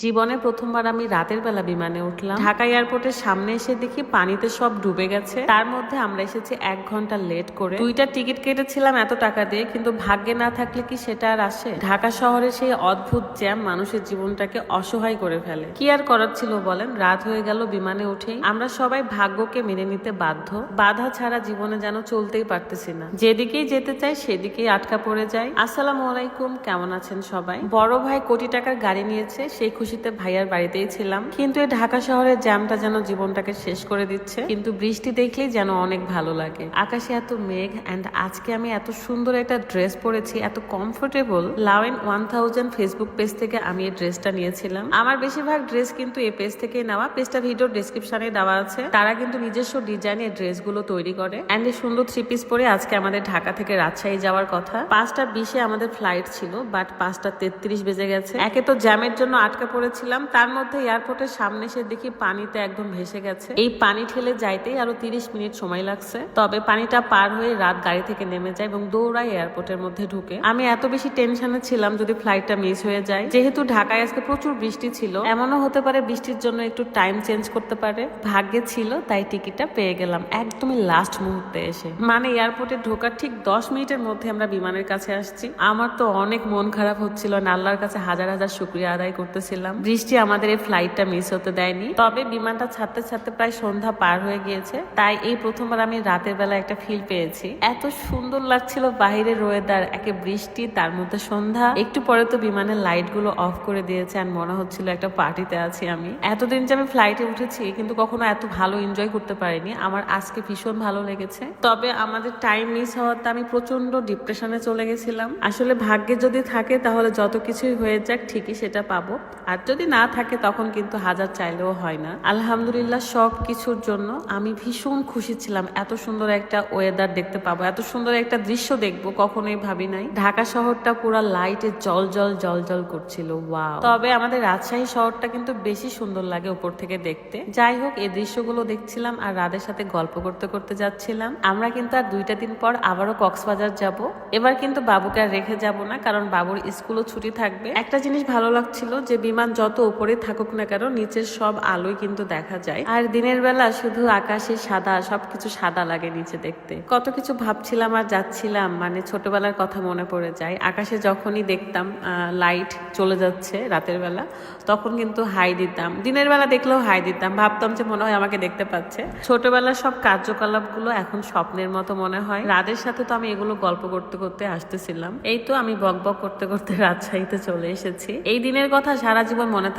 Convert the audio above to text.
জীবনে প্রথমবার আমি রাতের বেলা বিমানে উঠলাম। ঢাকা এয়ারপোর্টের সামনে এসে দেখি পানিতে সব ডুবে গেছে। তার মধ্যে আমরা এসেছি 1 ঘন্টা লেট করে। 2টা টিকিট কেটেছিলাম এত টাকা দিয়ে, কিন্তু ভাগ্যে না থাকলে কি সেটা আর আসে? ঢাকা শহরের সেই অদ্ভুত জ্যাম মানুষের জীবনটাকে অসহায় করে ফেলে। কি আর করার ছিল বলেন? রাত হয়ে গেল বিমানে উঠেই। আমরা সবাই ভাগ্যকে মেনে নিতে বাধ্য। বাধা ছাড়া জীবনে যেন চলতেই পারতেছি না। যেদিকেই যেতে চাই সেদিকেই আটকা পড়ে যাই। আসসালামু আলাইকুম, কেমন আছেন সবাই? বড় ভাই কোটি টাকার গাড়ি নিয়েছে, সেই খুশিতে ভাইয়ার বাড়িতেই ছিলাম। কিন্তু এই ঢাকা শহরের জ্যামটা যেন জীবনটাকে শেষ করে দিচ্ছে। কিন্তু বৃষ্টি দেখলেই যেন অনেক ভালো লাগে। আকাশে এত মেঘ, এন্ড আজকে আমি এত সুন্দর একটা ড্রেস পরেছি, এত কমফোর্টেবল। লাউইন 1000 ফেসবুক পেজ থেকে আমি এই ড্রেসটা নিয়েছিলাম। আমার বেশিরভাগ ড্রেস কিন্তু এই পেজ থেকেই নেওয়া। পেজটা ভিডিও ডেসক্রিপশনে দেওয়া আছে। তারা কিন্তু নিজস্ব ডিজাইনে ড্রেসগুলো তৈরি করে। এন্ড এই সুন্দর 3 পিস পরে আজকে আমাদের ঢাকা থেকে রাজশাহী যাওয়ার কথা। 5টা 20-এ আমাদের ফ্লাইট ছিল, বাট 5টা 33 বেজে গেছে। একে তো জ্যামের জন্য আটকা পড়েছিলাম, তার মধ্যে এয়ারপোর্টের সামনে এসে দেখি পানিতে একদম ভেসে গেছে। এই পানি ঠেলে যাইতেই আরো 30 মিনিট সময় লাগছে। তবে পানিটা পার হয়ে রাত গাড়ি থেকে নেমে যায় এবং দৌড়াই এয়ারপোর্টের মধ্যে ঢুকে। আমি এত বেশি টেনশনে ছিলাম যদি ফ্লাইটটা মিস হয়ে যায়। যেহেতু ঢাকায় আজকে প্রচুর বৃষ্টি ছিল, এমনও হতে পারে বৃষ্টির জন্য একটু টাইম চেঞ্জ করতে পারে। ভাগ্যে ছিল তাই টিকিটটা পেয়ে গেলাম একদমই লাস্ট মুহূর্তে এসে। মানে এয়ারপোর্টে ঢোকার ঠিক 10 মিনিটের মধ্যে আমরা বিমানের কাছে আসছি। আমার তো অনেক মন খারাপ হচ্ছিল, আল্লাহর কাছে হাজার হাজার শুকরিয়া আদায় করতেছিলাম বৃষ্টি আমাদের এই ফ্লাইটটা মিস হতে দেয়নি। তবে বিমানটা ছাড়তে ছাড়তে প্রায় সন্ধ্যা পার হয়ে গিয়েছে, তাই এই প্রথমবার আমি রাতের বেলা একটা ফিল পেয়েছি। এত সুন্দর লাগছিল বাহিরের ওয়েদার, একে বৃষ্টি, তার মধ্যে সন্ধ্যা। একটু পরে তো বিমানের লাইট গুলো অফ করে দিয়েছে, আর মনে হচ্ছিল একটা পার্টিতে আছি আমি। এতদিন যে আমি ফ্লাইটে উঠেছি কিন্তু কখনো এত ভালো এনজয় করতে পারিনি। আমার আজকে ভীষণ ভালো লেগেছে। তবে আমাদের টাইম মিস হওয়াতে আমি প্রচন্ড ডিপ্রেশনে চলে গেছিলাম। আসলে ভাগ্যে যদি থাকে তাহলে যত কিছুই হয়ে যাক ঠিকই সেটা পাবো, আর যদি না থাকে তখন কিন্তু হাজার চাইলেও হয় না। আলহামদুলিল্লাহ সব কিছুর জন্য আমি ভীষণ খুশি ছিলাম। এত সুন্দর একটা ওয়েদার দেখতে পাবো, এত সুন্দর একটা দৃশ্য দেখবো কখনোই ভাবি নাই। ঢাকা শহরটা পুরো লাইটে জল জল জল জল করছিল। ওয়াও! তবে আমাদের রাজশাহী শহরটা কিন্তু বেশি সুন্দর লাগে উপর থেকে দেখতে। যাই হোক, এই দৃশ্যগুলো দেখছিলাম আর রাদের সাথে গল্প করতে করতে যাচ্ছিলাম। আমরা কিন্তু আর 2টা দিন পর আবারও কক্সবাজার যাব। এবার কিন্তু বাবুকে আর রেখে যাব না, কারণ বাবুর স্কুলও ছুটি থাকবে। একটা জিনিস ভালো লাগছিল যে বিমান যত উপরে থাকুক না কেন নিচের সব আলোই কিন্তু দেখা যায়, আর দিনের বেলা শুধু আকাশে সাদা, সবকিছু সাদা লাগে নিচে দেখতে। কত কিছু ভাবছিলাম আর যাচ্ছিলাম, মানে ছোটবেলার কথা মনে পড়ে যায়। আকাশে যখনই দেখতাম লাইট চলে যাচ্ছে রাতের বেলা, তখন কিন্তু হাই দিতাম। দিনের বেলা দেখলেও হাই দিতাম, ভাবতাম যে মনে হয় আমাকে দেখতে পাচ্ছে। ছোটবেলার সব কার্যকলাপ গুলো এখন স্বপ্নের মতো মনে হয়। রাদের সাথে তো আমি এগুলো গল্প করতে করতে আসতেছিলাম। এই তো আমি বক বক করতে করতে রাজশাহীতে চলে এসেছি। এই দিনের কথা সারা জীবন মনে থাকে।